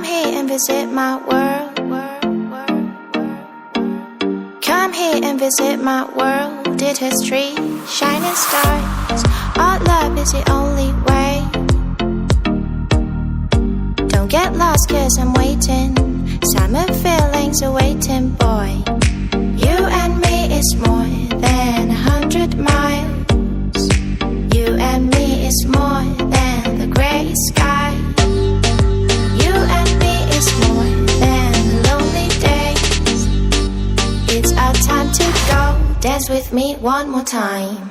here and visit my world. Come here and visit my world. It has trees, shining stars. Our love is the only way. Don't get lost cause I'm waiting. Summer feelings are waiting, boy. You and me is more than 100 miles. You and me is more than the grey sky. You and me is more than lonely days. It's our time to go. Dance with me one more time.